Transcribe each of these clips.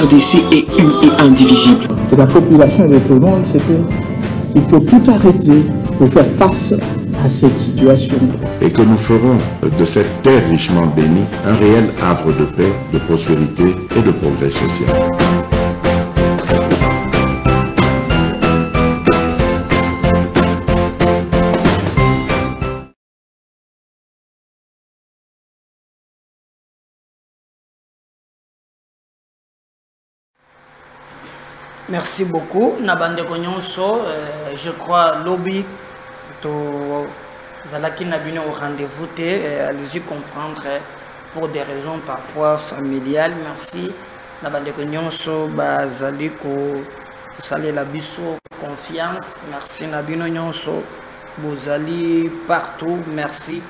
RDC est une et indivisible. Et la population répondante, c'est qu'il faut tout arrêter pour faire face à cette situation. Et que nous ferons de cette terre richement bénie un réel havre de paix, de prospérité et de progrès social. Merci beaucoup. Nabande Konyonso, je crois lobby to Zalaki Nabino au rendez-vous, allez-y comprendre pour des raisons parfois familiales. Merci. Nabande Konyonso, Bazali ko Salé Labiso, confiance. Merci Nabino Nyonso, Bozali partout. Merci.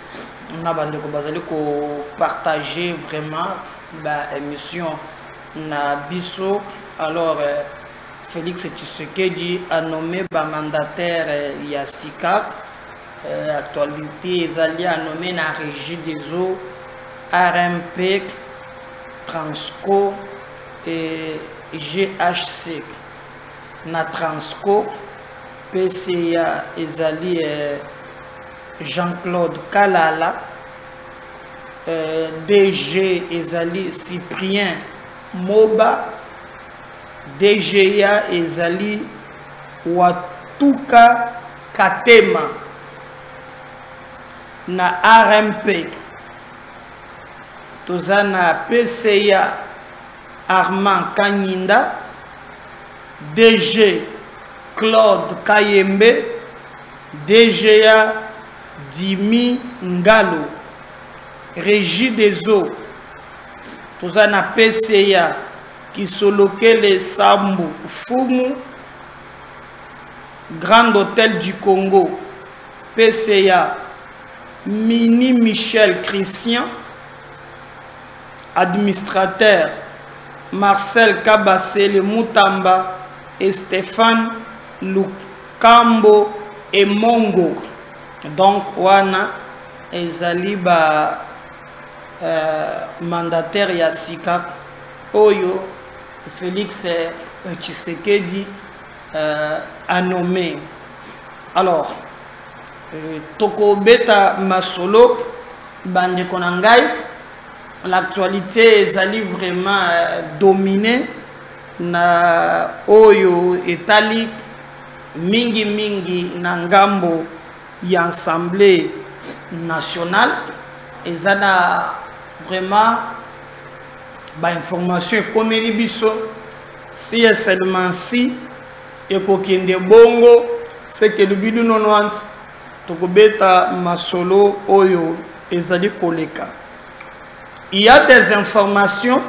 Nabande ko Bazali ko partager vraiment l'émission Nabiso. Alors, Félix Tshisekedi a nommé mandataire Yassika. Actualité, Zali a nommé la régie des eaux, RMP, Transco et GHC. Na Transco, PCA, Zali Jean-Claude Kalala, DG, Zali Cyprien Moba, DGA ezali Watuka Katema na RMP tozana PCA Armand Kanyinda, DG Claude Kayembe, DGA Dimi Ngalo, Régie des eaux tozana PCA qui soloquait les Sambu Fumu, Grand Hôtel du Congo, PCA, Mini Michel Christian, administrateur, Marcel Kabassé, le Moutamba, et Stéphane Lukambo et Mongo. Donc, wana, ezaliba mandataire Yassika, Oyo, Félix Tshisekedi a nommé. Alors, Toko Beta Masolo, Bande Konangai, l'actualité est vraiment dominée. Na Oyo Etali, Mingi Mingi Nangambo, y Assemblée nationale, et ça a vraiment. Information comme biso si seulement si et kokende bongo c'est que le bidu nonwant tokobeta masolo oyo ezali koleka. Il y a des informations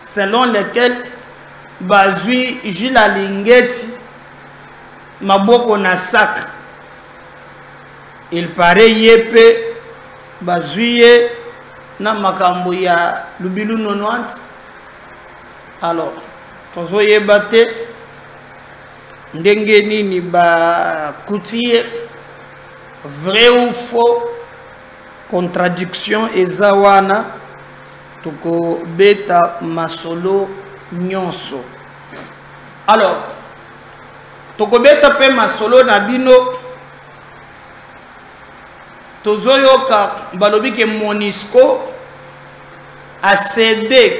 selon lesquelles bazui Jila Lingeti maboko na sac. Il paraît yepe bazuye na makambo ya lubilu nonwant. Alors tozo yebate ndenge nini ba kutie vrai ou faux, contradiction ezawana toko beta masolo nyonso. Alors toko beta pe masolo na bino tozoyoka balobi ke Monisco a cédé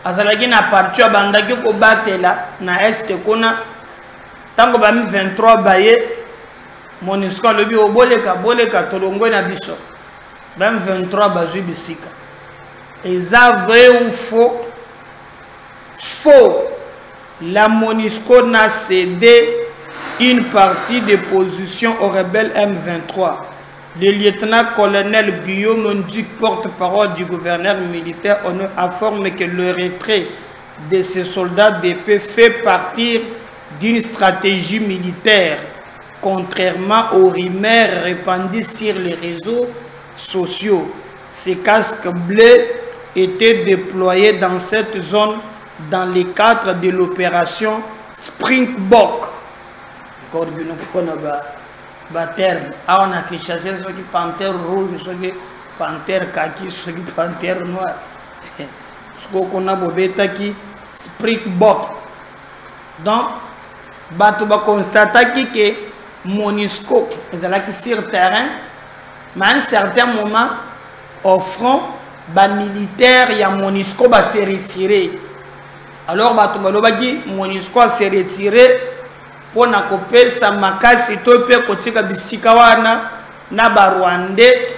azalaki na parti abandaki ko batela na este kona tango ba 23 baye Monisco lobi boleka tolongwe na biso ba 23 bazui bisika. Eza vrai ou faux? Faux. La Monisco n'a cédé une partie des positions aux rebelles M23. Le lieutenant-colonel Guillaume Nduc, porte-parole du gouverneur militaire, informe que le retrait de ces soldats d'épée fait partie d'une stratégie militaire, contrairement aux rumeurs répandues sur les réseaux sociaux. Ces casques bleus étaient déployés dans cette zone dans le cadre de l'opération Springbok. Terme. On a qui chassé ceux qui panthère rouge, ceux qui panthère kaki, ceux qui panthère noir. ce qu'on a bobeta qui Springbok. Donc bato ba constata que MONUSCO ezalaki sur terrain, mais à un certain moment au front ba militaire ya MONUSCO ba se retirer. Alors bato balobaki MONUSCO se retirer pour na kopesa makasi to pe kotika bisika wana na ba Rwandais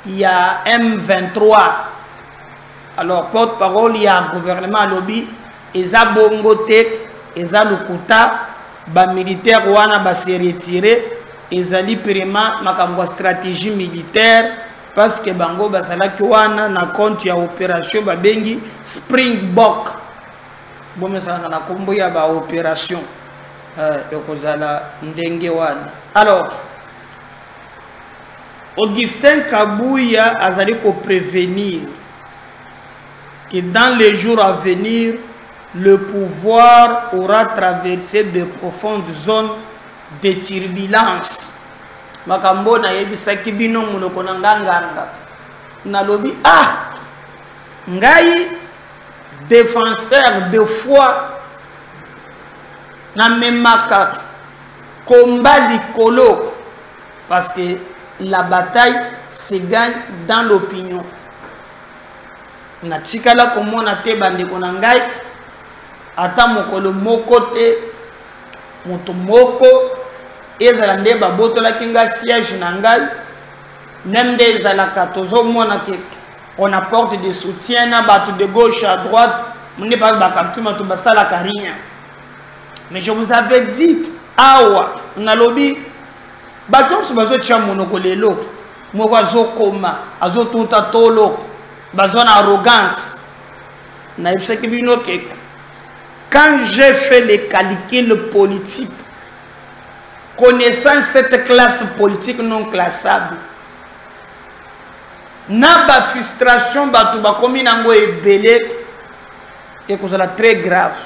ya M23. Alors porte-parole ya gouvernement lobby eza bongo te eza lokuta ba militaire wana ba se retirer ezali prima makambo stratégie militaire parce que bango bazalaki wana na compte ya opération ba bengi Springbok bomesanga na kombo ya ba opération yokozala ndenge wana. Alors Augustin Kabuya azali ko prévenir que dans les jours à venir le pouvoir aura traversé de profondes zones de turbulence. Makambo na yebisaki bino munoko na nganga na lobi ngai défenseur de foi na memaka combat likolo parce que la bataille se gagne dans l'opinion. Na tikala komona te bandeko na ngai ata mokolo moko te moto moko ezala nde babotolaki nga siège na ngai nem nde ezalaka tozomona ke on apporte des soutiens na bato de gauche à droite mone pa bakaptuma to basalaka rien. Mais je vous avais dit awa nalobi bato so bazotia monoko lelo moko azokoma azotunta tolo bazona arrogance na yebisaki bino ke quand j'ai fait les calculs politiques, connaissant cette classe politique non classable, n'a pas frustration, batu ba komi nango ebele et que c'est très grave.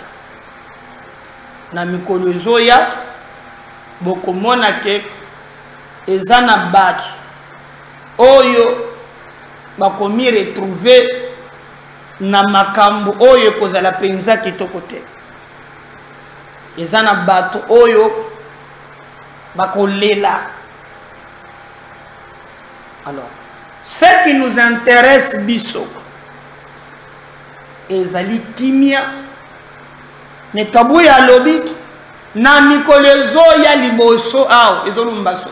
Na mikolo zoya boko mona ke ezana batu oyo ba komi retrouver na makambo oyo kozala penza kitoko te. Ezana bato oyo bakolela. Alors, ce qui nous intéresse biso ezali kimia ne Kabuya lobi na mikolezo ya liboso aw ezolumba so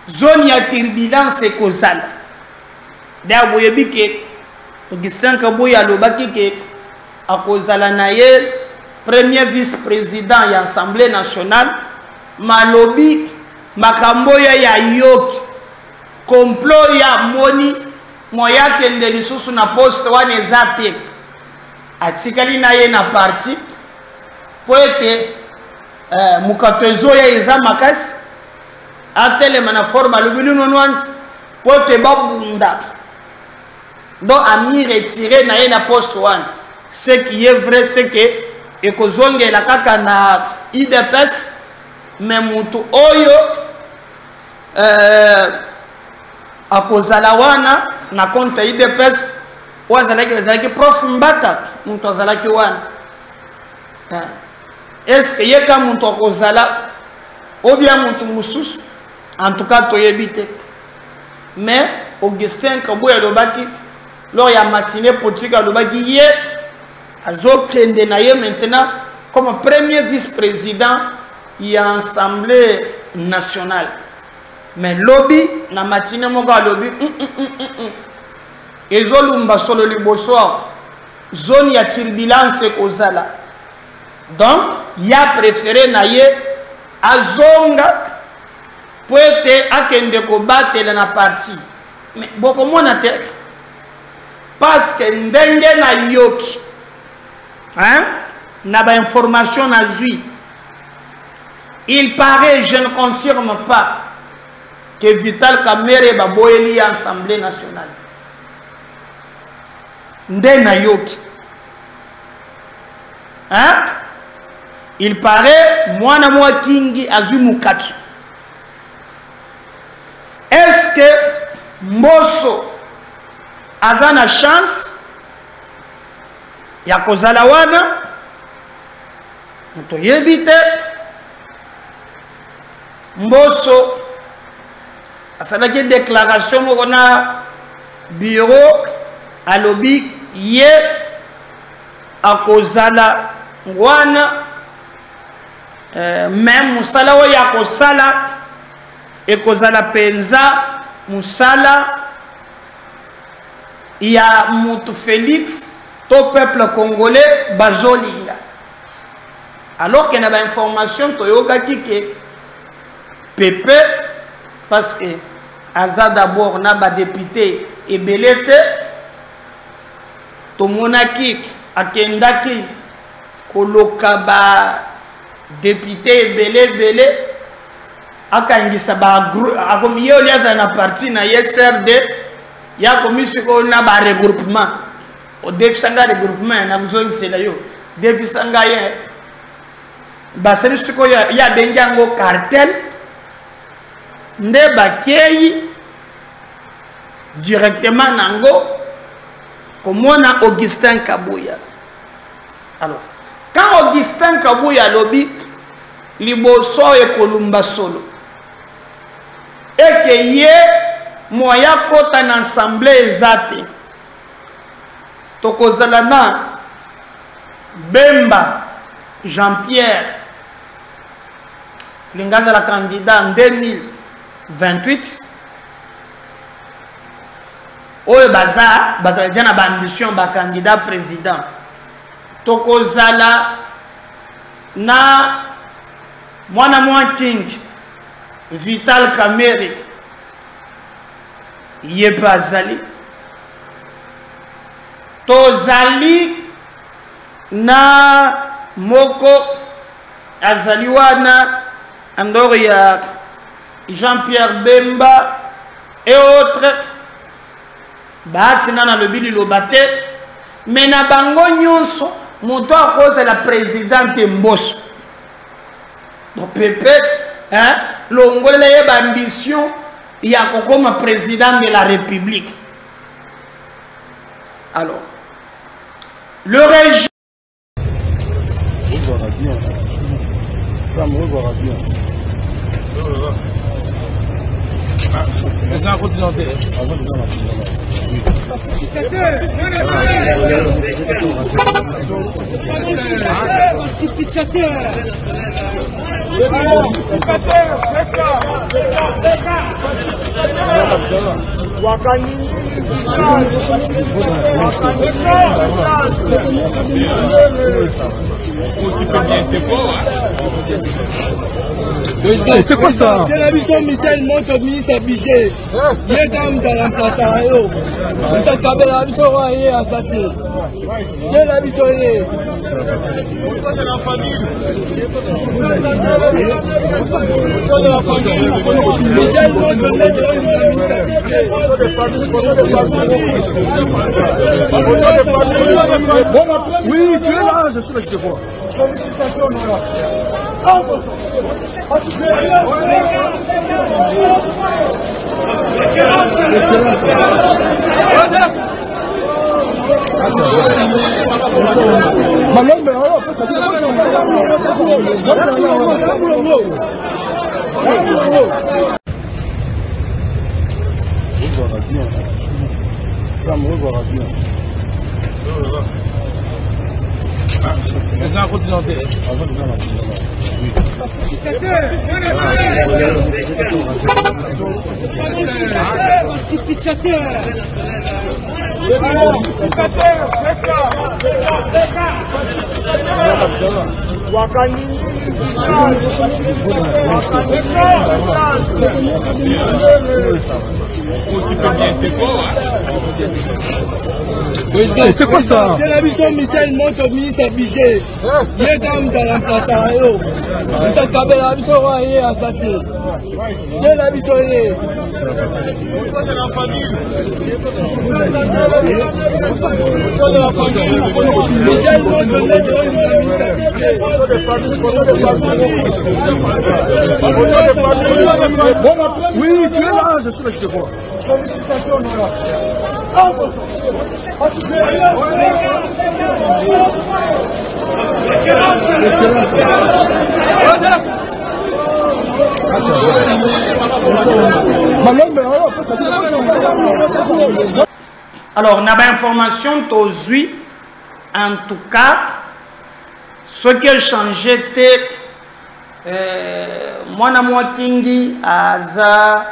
zone ya turbulence kozala da boyebike Augustin Kabuya lobaki ke akozala na ye premier vice-président ya Assemblée nationale malobi makambo ya yoki complot ya moni moya kende lisusu na poste wana ezate atikali na ye na parti poete mukatezo ya eza makasi atelema na forme alobili nonwanti poete babunda donc ami retiré na ye na poste wana. Ce qui est vrai c'est que ekozongela kaka na IDPS mais mutu oyo akozala wana na compte IDPS wazalaki prof Mbata mutu azalaki wana. Est-ce que yeka mutu akozala ou bien mutu mususu en tout cas toyebi te. Mais Augustin Kabuya lobaki lors ya matinée politique lobaki ye azokende na ye maintenant comme premier vice-président ya Assemblée nationale. Mais lobby na matinée moko lobby ezolumba solo liboso zone ya turbulence kozala. Donc ya préféré na ye azonga poete akende ko batela na parti. Mais boko mona te parce que ndenge na yoki n'a pas information à lui. Il paraît, je ne confirme pas, que Vital Kamerhe va boyeli à l'Assemblée nationale. Ndena yoki. Il paraît, moi na moi kingi azui mukatu. Est-ce que Mbosso a une chance ya kozala wana moto yebi te Mbosso asalaki déclaration moko na bureau alobi ye akozala wana même musala oyo ya kosala ekozala penza musala ya mutu Félix to peuple congolais bazolinga alors que na ba information toyokaki ke Pepe parce que aza d'abord na ba député ebele te tomonaki akendaki koloka ba député ebele akangisa ba akomi yo liaza na parti na SRD ya komisi ko na ba regroupement o defisanga regroupement na kuzongisela yo defisanga ye baseli siko ya benjango cartel nde bakei directement nango komona Augustin Kabuya. Alors quand Augustin Kabuya lobi liboso e kolumba solo et que ye moya kota na assemblée ezate tokozala na Bemba Jean-Pierre lingaza la candidat en 2028 oyo bazala jana ba ambition ba candidat président tokozala na mwana King Vital Kamerhe ye bazali tozali na moko azali wana andor ya Jean-Pierre Bemba et autres batina na lobili lobate mais na bango nyonso moto a cause la présidente Mbosso donc peut-être hein l'ongole na yeba ambition ya kokoma président de la République. Alors le régime on verra bien ça on verra bien maintenant continue avant de dans c'est quoi ça? C'est la mission Michel monte ministre habillé. Il est dans la place à Rio. Il est dans la mission à Sati. C'est la mission. Michel monte oui, tu es là, je suis là, je te vois. Félicitations, Nora. On verra bien. Ça me verra bien. Maintenant, continue avant de dans la c'est quoi ça? C'est la mission Michel monte ministre habillé. Il est dans la place à Rio. Il est dans la mission à Sati. C'est la mission. Michel monte ministre habillé. Oui, tu es là, je suis là, je te vois. Alors, on a une information aujourd'hui, en tout cas, ce qui a changé était moi kingi aza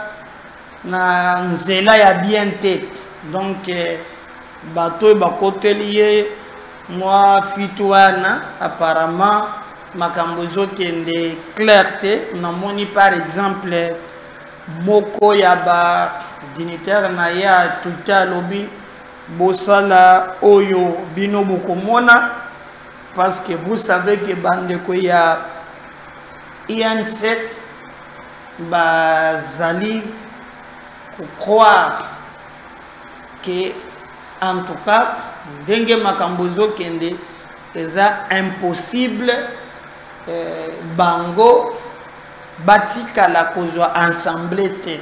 na nzela ya bien te. Donc bateau bakote lié moi fitouana apparemment makambozo kende clarté namoni par exemple moko ya ba dignitaire na ya tuta lobby bosala oyo bino bokomona parce que vous savez que bande ko ya INC bazali croire que en tout cas ndenge makambozo kende eza impossible bango batika la kozwa ensemble te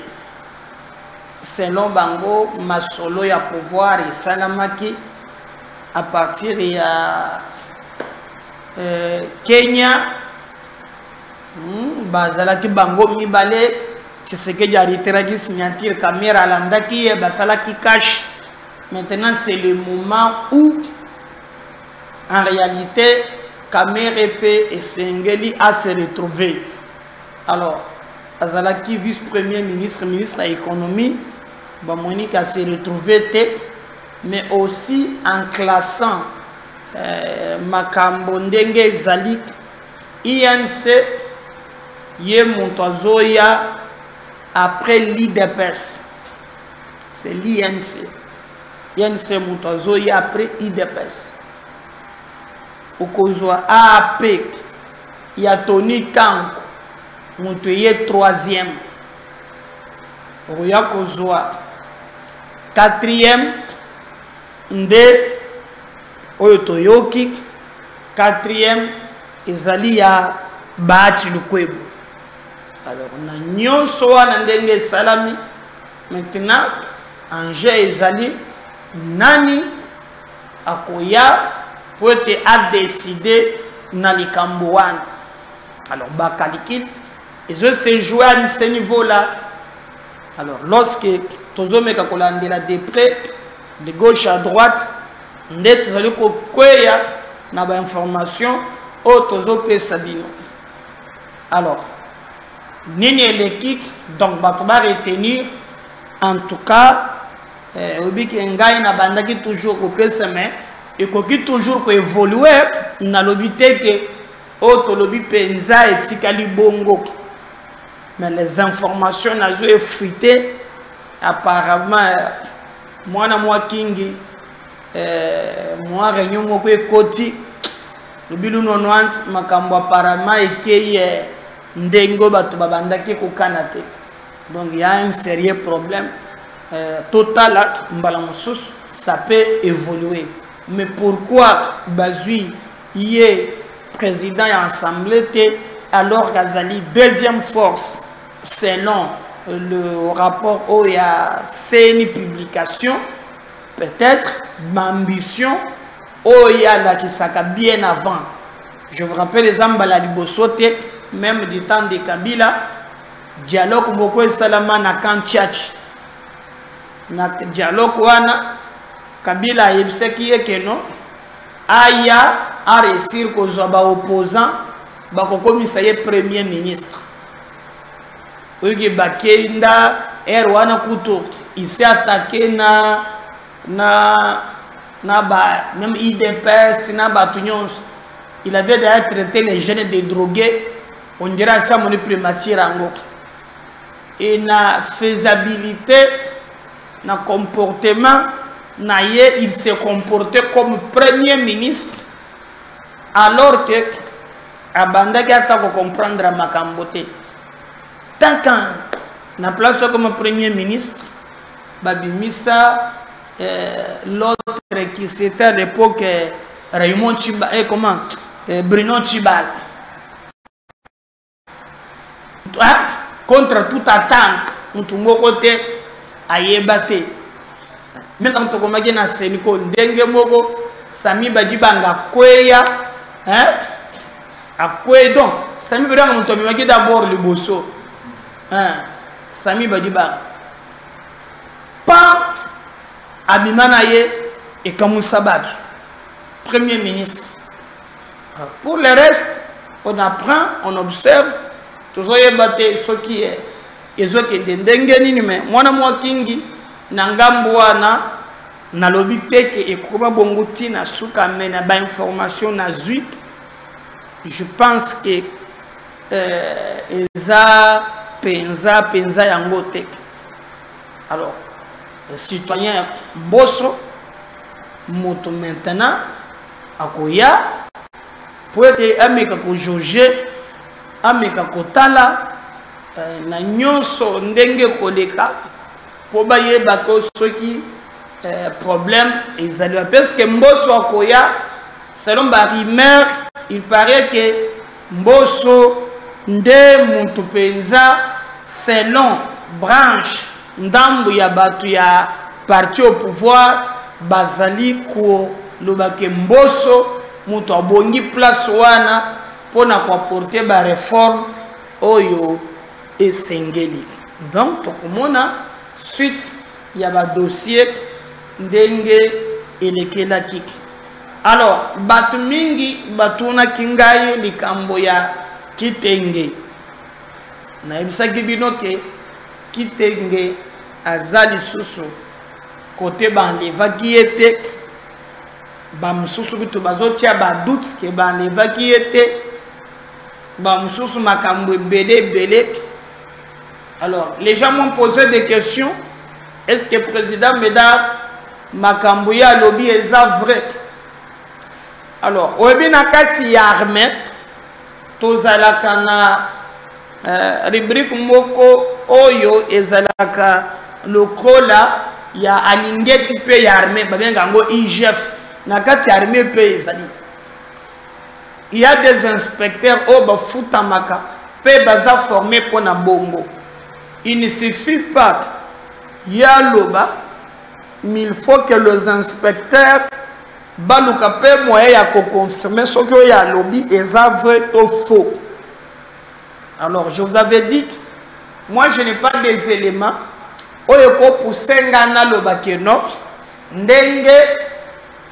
selon bango masolo ya pouvoir et salamaki à partir ya Kenya bazalaki bango mibale Tshisekedi ariteraki signature caméra landaki basalaki cash. Maintenant c'est le moment où en réalité Kamerepe et Sengeli a se retrouvé. Alors azalaki vice-premier ministre, ministre de l'économie, Monique a se retrouvé, mais aussi en classant Makambo Ndenge Zalik INC Ye Montozoya après l'IDPS. C'est l'INC. INC Montozoya après IDPS. Okozwa AP ya Tony Kanko Montoye 3e. Oya Kozwa 4e Nde Oyotoyoki 4e ezali ya Bahati Lukwebo. Alors on a nyonso wana ndenge salami. Maintenant Angers ezali nani akoya peut a décidé na likambo wana. Alors bakalikil et je sais jouer à ce niveau là. Alors lorsque tozomeka kolandela de près de gauche à droite ndete zali ko kweya na ba information o tozo pesa bino. Alors nini l'équipe donc batoba retenir en tout cas obiki ngai na bandaki toujours ko pesa mais et koki toujours ko évoluer na lobité que o to lobi penza etikali bongo. Mais les informations nazo effrité apparemment moi na moi kingi moi réunion moko ekoti le bilu 90 makambo apparemment ekeye ndengo batu babandaki ko kanate. Donc il y a un sérieux problème total mbala mosusu ça peut évoluer. Mais pourquoi bazui yé président et assemblée alors qu'Azali deuxième force selon le rapport OIA CNI publication peut-être l'ambition OIA là qui s'aka bien avant. Je vous rappelle les ambala libosote même du temps de Kabila dialogue moko salama na Kantiach na dialogue wana Kabila yebseki ekeno aya a réussir ko zoba opposant bakokomisa ye premier ministre oye bakenda wana kuto il s'est attaqué na même IDPS na batunyons. Il avait d'ailleurs traité les jeunes de drogués. On dirait ça mon primature rango. Et na faisabilité na comportement na ye il s'est comporté comme premier ministre alors que abanda kata ko comprendre makambote. Tant qu'un na place comme premier ministre babimisa l'autre qui c'était à l'époque Raymond Chimba comment Bruno Chibal. Contre toute attente, nous sommes côté à Yébate. Même quand on a na Sénico, Ndenge Mogo, Sami Badibanga, Kweya, à Kwe donc, Sami Badibanga, nous sommes d'abord le bosso. Sami Badibanga. Pas Abimanaye et Kamoussa Badj, Premier ministre. Pour le reste, on apprend, on observe. Toujours yebate soki ezoke ndenge nini me mwana mwa kingi na ngambo wana na lobi teke ekoma bonguti na suka mena ba information na zui. Je pense que eza penza yango teke. Alors le citoyen Mbosso moto maintenant akoya pour être ameka ko jauger ameka kotala na nyonso ndenge koleka po bayeba ko soki problème ezali parce que Mbosso akoya selon ba rumeur il paraît que Mbosso nde muntu penza selon branche ndambu ya batu ya parti au pouvoir bazali ko lobake Mbosso mutu abongi place wana pona kwa porter ba réforme oyo esengeli. Donc tokomona suite ya ba dossier ndenge elekela kiki. Alors batu mingi batuna kingaye likambo ya Kitenge na ebisaki bino ke Kitenge azali susu côté banleva qui était ba mususu bitu bazotia ba doute ke banleva qui était ba mususu makambo belé. Alors les gens m'ont posé des questions. Est-ce que président Médard makambo ya lobby est vrai? Alors oyebi na kati ya armée tozalaka na rubrique moko oyo ezalaka lokola ya alingeti pe ya armée babenga ngo IGF na kati ya armée pe ezali. Il y a des inspecteurs au bafutamaka pe baza formés pour na bongo. Il ne suffit pas ya loba, mais il faut que les inspecteurs baluka pe moyen ya ko confirmer ce que ya lobby est vrai ou faux. Alors je vous avais dit, moi je n'ai pas des éléments oyo ko pusenga na loba keno ndenge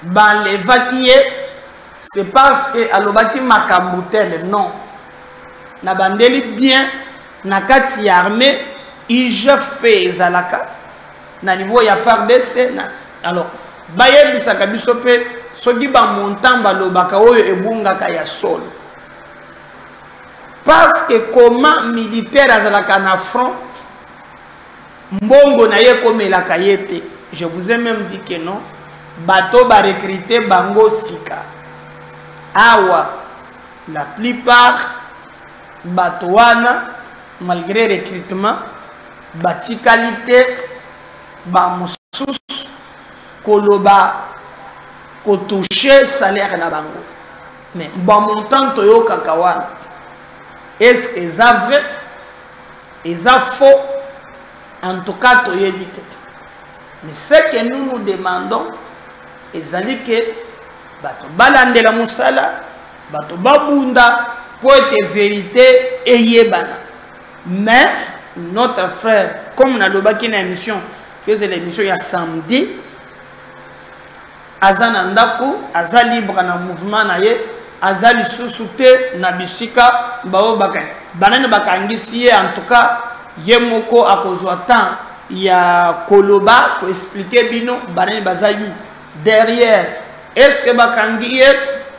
ban les vaquier. C'est parce que alobaki makambutel non. Na bandeli bien na kati ya armée IGF pe ezalaka na niveau ya FARDC na. Alors bayebisa kabiso pe soki ba montant balobaka oyo ebungaka ya solo. Parce que comment militaire azalaka na front mbongo na ye komelaka yete. Je vous ai même dit que non. Bato ba recruter bango sika. Awa, la plupart batouana, malgré le recrutement, bati qualité, ba moussous, koloba, ko toucher salaire na bango. Mais ba montant toyo kakawana, est-ce que c'est vrai, est-ce faux? En tout cas, toyo évite. Mais ce que nous demandons, est que bato balande la musala bato babunda pour être vérité et yebana. Mais notre frère, comme na lobaki na émission, faisait l'émission il y a samedi, azana ndaku aza libre na mouvement na ye azali susute na bisika bao bakay banane bakangisi ye. En tout cas ye moko akozwa temps ya koloba ko expliquer bino banane bazali derrière. Est-ce que bakangi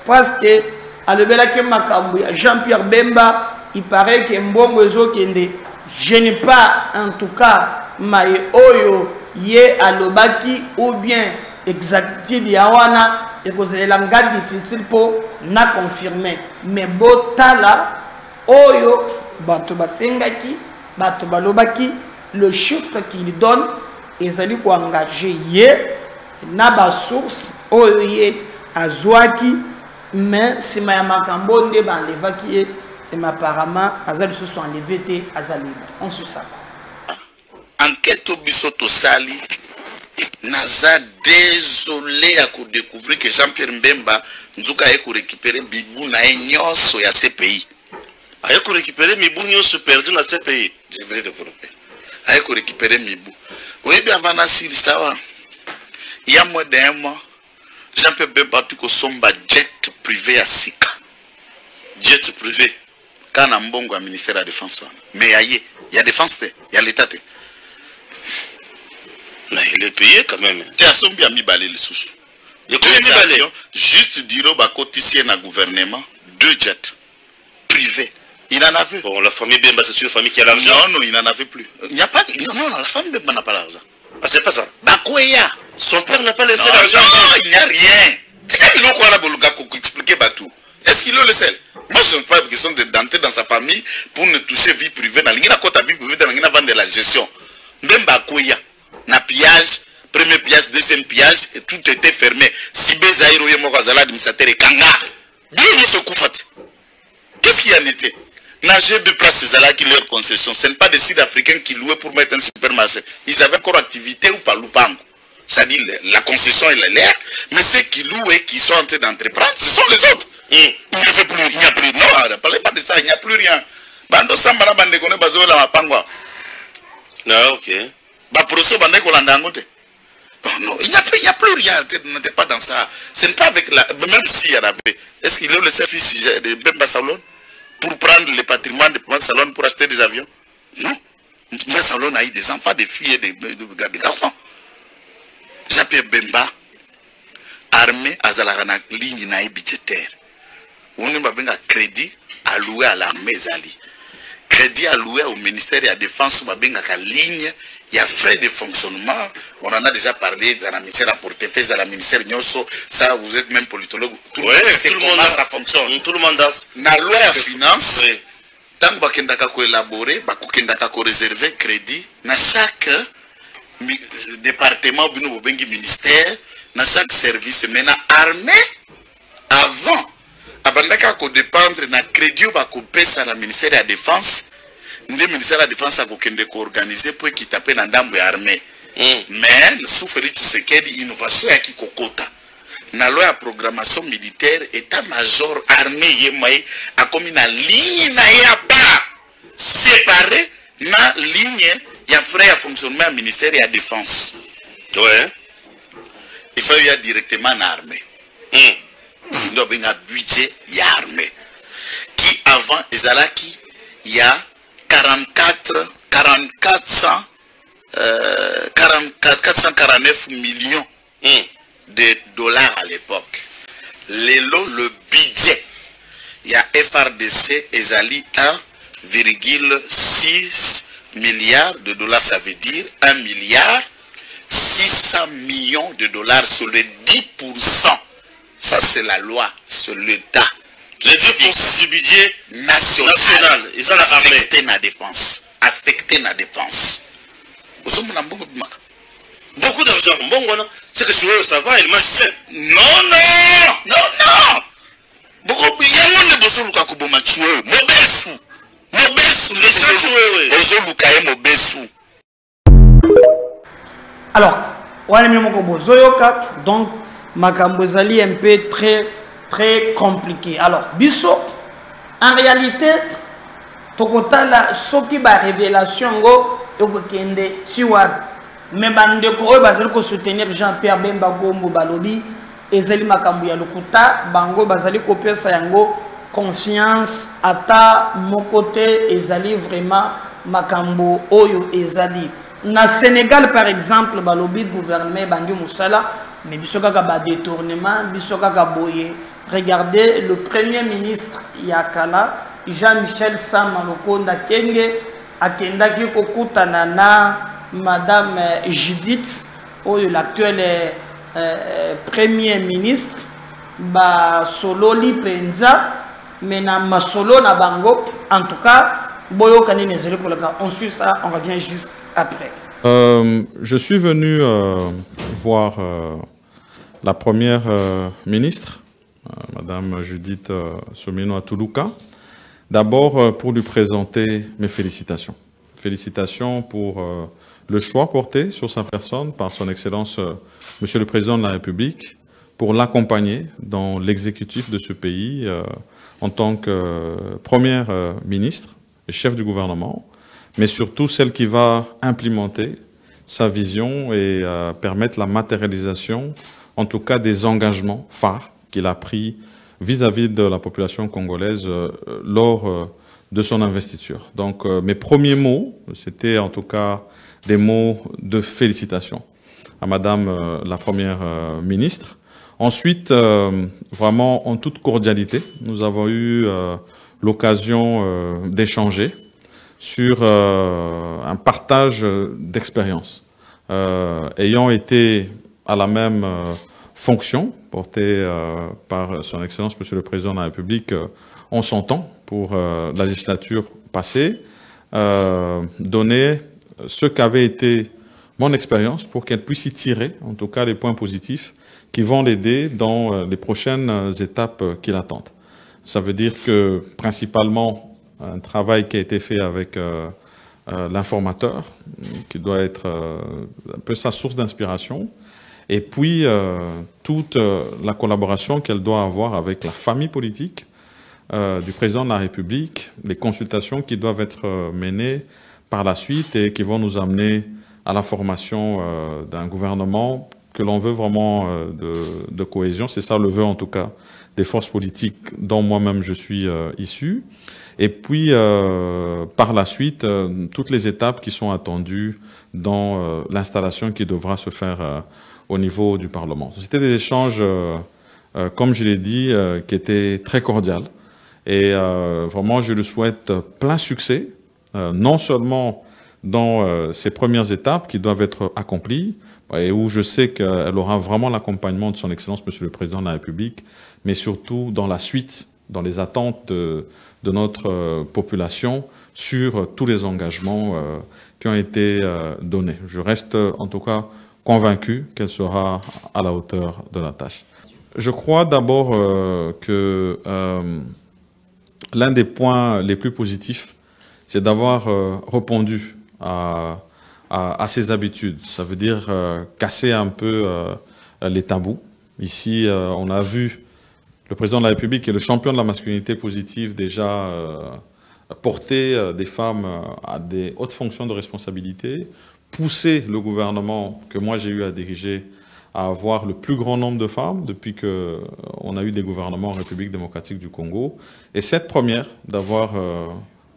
parce que alobela ke makambo ya Jean-Pierre Bemba il paraît que mbongo ezokende. Je n'ai pas en tout cas maye oyo ye alobaki ou bien exactitude ya wana et que c'est langage difficile pour na confirmer. Mais botala oyo bato basengaki bato balobaki le chiffre qu'il donne ezali ko engager ye na ba source oye azwaki mais si ma makambo nde ba enleva qui est et apparemment azali se sont enlevé azali on se ça enquête au bisoto sali naza désolé à découvrir que Jean-Pierre Mbemba nzuka a récupéré bibu na nyonso ya CPI a récupéré mibu nyonso perdu na CPI je vais développer a récupéré mibu oui bien avant na sili sawa il y a moins d'un mois Jean-Pierre Mbemba tu ko somba jet privé à Sika jet privé quand on mbongo ministère de la défense mais il y a défense il y a l'état. Mais il est payé quand même. Tu as sombi à mi balé les sous. Juste dire au bacoticier na gouvernement 2 jets privés. Il en avait. Bon, la famille Bemba, c'est une famille qui a l'argent. Non, non, il n'en avait plus. Il n'y a pas. Non, non, la famille Bemba n'a pas l'argent. Ah, c'est pas ça. Bakoya. Son père n'a pas laissé l'argent. Non, il n'y a rien. C'est comme il a expliqué Batou. Est-ce qu'il est le seul? Moi, je ne sais pas question d'entrer dans sa famille pour ne toucher vie privée. Dans l'ingéna côté vie privée, dans l'ingéna vendre la gestion. Bemba Koya. Na pillage, premier pillage, deuxième pillage, et tout était fermé. Si Bezaïro et Mokazala administrateur et Kanga, bien nous se coufat. Qu'est-ce qu'il y en était? Nager de place Zala qui leur concession. Ce n'est pas des Sud-Africains qui louaient pour mettre un supermarché. Ils avaient encore activité ou pas Lupango. C'est-à-dire la concession et l'air, mais ceux qui louent et qui sont en train d'entreprendre, ce sont les autres. Il n'y a plus, il n'y a plus. Non, ne parlez pas de ça, il n'y a plus rien. Bando Sambala Bande Kone Bazo la Mapangwa. Non, ok. Non, il n'y a plus rien, n'était pas dans ça. Ce n'est pas avec la. Même s'il y en avait. Est-ce qu'il est le service de Bemba Salon pour prendre le patrimoine de Bemba Salon pour acheter des avions? Non. Bemba Salon a eu des enfants, des filles et des garçons. Jean-Pierre Bemba, armée à Zalagana, ligne budgétaire. On a crédit alloué à l'armée Zali. Crédit alloué au ministère de la Défense, on a ligne. Il y a frais de fonctionnement. On en a déjà parlé dans la ministère à portefeuille, dans la ministère Nyoso. Ça, vous êtes même politologue. Tout le monde sait comment ça fonctionne. Tout le monde a. Dans la loi de finance, tant que vous élaborer, vous réserver crédit dans chaque département, ministère, dans chaque service. Maintenant, armée, avant, vous dépendre de crédit, vous payer la ministère de la Défense. Le ministère de la Défense a organisé pour qu'il tape dans l'armée. Mais, sous Félix Tshisekedi, innovation à Kikokota. Dans la loi de programmation militaire, état-major armé a comme une ligne n'a pas séparée na ligne il y a frais à fonctionnement au ministère de la Défense. Ouais. Il faut y aller directement dans l'armée. Donc, il y a un budget, il y a l'armée. Qui avant, il y a 449 millions de dollars à l'époque. Le budget, il y a FRDC et Zali 1,6 milliard de dollars, ça veut dire 1 milliard 600 millions de dollars sur les 10%. Ça c'est la loi, c'est l'État. Les 10% du budget national. Ils sont affectés à la défense. Affectés à la défense. Beaucoup d'argent. Bon, c'est que tu veux savoir, il marche. Non, non, non, non. Beaucoup, il y a un monde de besoin de Kakuboma tuer. Mobesu. Mobesu. Les gens tuer. Besoin de Kaye Mobesu. Alors, on a mis mon bozoyoka. Donc, makambo ezali un peu très compliqué. Alors, biso, en réalité, tokotala soki ba révélation go yokokende tiwa. Mais bandeko bazali ko soutenir Jean-Pierre Bemba Gombo balobi ezali makambo ya lokuta bango bazali ko pesa yango confiance ata mokote ezali vraiment makambo oyo ezali. Na Sénégal par exemple balobi gouvernement bandi musala mais biso kaka ba détournement biso kaka boye. Regardez le premier ministre Yakala Jean-Michel Samalokonda Kenge akendaki kokutana na Madame Judith l'actuel premier ministre ba sololi penza mena masolo na bango en tout cas boyo kanine zeli kolaka on suit ça on revient juste après. Je suis venu voir la première ministre Madame Judith Somino-Atuluka. D'abord, pour lui présenter mes félicitations. Félicitations pour le choix porté sur sa personne par son Excellence Monsieur le Président de la République pour l'accompagner dans l'exécutif de ce pays en tant que première ministre et chef du gouvernement, mais surtout celle qui va implémenter sa vision et permettre la matérialisation, en tout cas des engagements phares qu'il a pris vis-à-vis de la population congolaise lors de son investiture. Donc mes premiers mots, c'était en tout cas des mots de félicitations à Madame la Première ministre. Ensuite, vraiment en toute cordialité, nous avons eu l'occasion d'échanger sur un partage d'expérience. Ayant été à la même fonction portée par son Excellence Monsieur le Président de la République en son temps pour la législature passée, donner ce qu'avait été mon expérience pour qu'elle puisse y tirer, en tout cas, les points positifs qui vont l'aider dans les prochaines étapes qui l'attendent. Ça veut dire que, principalement, un travail qui a été fait avec l'informateur, qui doit être un peu sa source d'inspiration, et puis toute la collaboration qu'elle doit avoir avec la famille politique du Président de la République, les consultations qui doivent être menées par la suite et qui vont nous amener à la formation d'un gouvernement que l'on veut vraiment de cohésion. C'est ça le vœu, en tout cas, des forces politiques dont moi-même je suis issu. Et puis, par la suite, toutes les étapes qui sont attendues dans l'installation qui devra se faire au niveau du Parlement. C'était des échanges, comme je l'ai dit, qui étaient très cordiaux. Et vraiment, je lui souhaite plein succès, non seulement dans ces premières étapes qui doivent être accomplies, et où je sais qu'elle aura vraiment l'accompagnement de son Excellence Monsieur le Président de la République, mais surtout dans la suite, dans les attentes de notre population sur tous les engagements qui ont été donnés. Je reste en tout cas convaincu qu'elle sera à la hauteur de la tâche. Je crois d'abord que l'un des points les plus positifs, c'est d'avoir répondu à ses habitudes. Ça veut dire casser un peu les tabous. Ici, on a vu le Président de la République, qui est le champion de la masculinité positive, déjà porter des femmes à des hautes fonctions de responsabilité, pousser le gouvernement que moi j'ai eu à diriger à avoir le plus grand nombre de femmes depuis qu'on a eu des gouvernements en République démocratique du Congo. Et cette première, d'avoir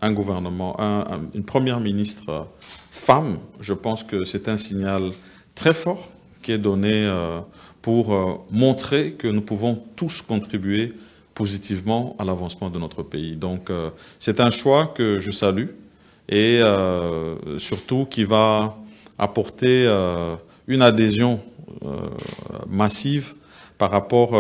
un gouvernement, une première ministre femme, je pense que c'est un signal très fort qui est donné pour montrer que nous pouvons tous contribuer positivement à l'avancement de notre pays. Donc c'est un choix que je salue et surtout qui va apporter une adhésion massive par rapport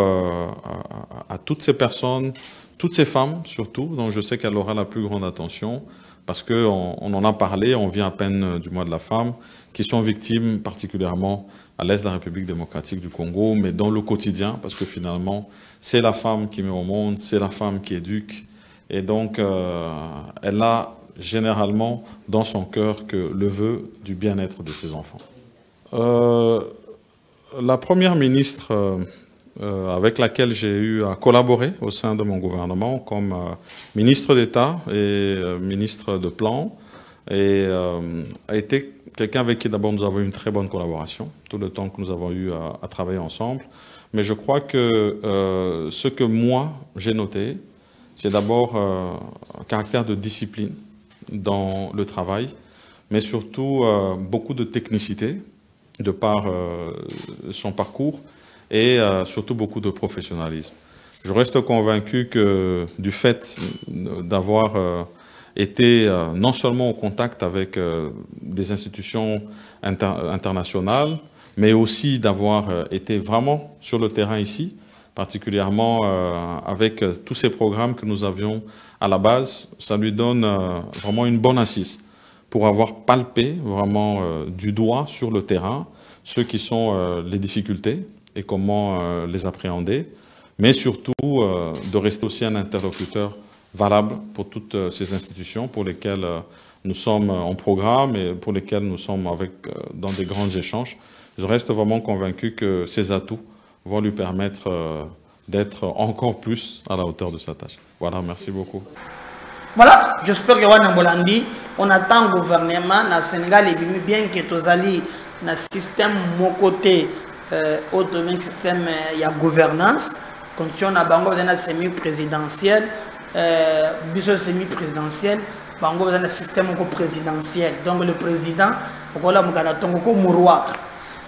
à toutes ces personnes, toutes ces femmes surtout, dont je sais qu'elle aura la plus grande attention, parce qu'on en a parlé, on vient à peine du mois de la femme, qui sont victimes particulièrement à l'est de la République démocratique du Congo, mais dans le quotidien, parce que finalement, c'est la femme qui met au monde, c'est la femme qui éduque, et donc elle a généralement dans son cœur que le vœu du bien-être de ses enfants. La première ministre avec laquelle j'ai eu à collaborer au sein de mon gouvernement comme ministre d'État et ministre de Plan, et a été quelqu'un avec qui d'abord nous avons eu une très bonne collaboration, tout le temps que nous avons eu à travailler ensemble. Mais je crois que ce que moi j'ai noté, c'est d'abord un caractère de discipline dans le travail, mais surtout beaucoup de technicité de par son parcours et surtout beaucoup de professionnalisme. Je reste convaincu que du fait d'avoir été non seulement au contact avec des institutions internationales, mais aussi d'avoir été vraiment sur le terrain ici, particulièrement avec tous ces programmes que nous avions à la base, ça lui donne vraiment une bonne assise pour avoir palpé vraiment du doigt sur le terrain ce qui sont les difficultés et comment les appréhender, mais surtout de rester aussi un interlocuteur valable pour toutes ces institutions pour lesquelles nous sommes en programme et pour lesquelles nous sommes dans des grands échanges. Je reste vraiment convaincu que ces atouts vont lui permettre d'être encore plus à la hauteur de sa tâche. Voilà, merci beaucoup. Voilà, j'espère que on attend le gouvernement na Sénégal et bien que Tozali na système mon côté autre système il y a gouvernance condition à bango dans semi-présidentiel biso semi-présidentiel bango dans système présidentiel donc le président voilà mugala tongo ko roi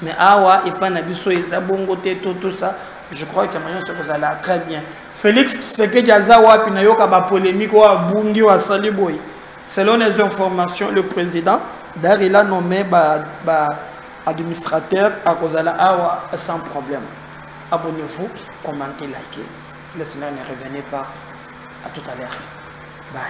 mais awa et pas na biso eza bongo tout ça je crois que maintenant ça vous allez très bien. Félix Tshisekedi azawa puis na yoka ba polémique wa bungi wa saliboy. Selon les informations, le président d'ailleurs il a nommé administrateur à Kozala Awa sans problème. Abonnez-vous, commentez, likez. Si le Sénat ne revenez pas, à tout à l'heure. Bye.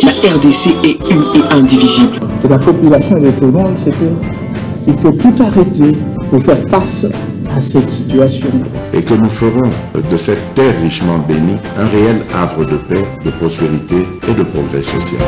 La RDC est une et indivisible. De la population et de tout le monde, c'est qu'il faut tout arrêter pour faire face à cette situation. Et que nous ferons de cette terre richement bénie un réel havre de paix, de prospérité et de progrès social.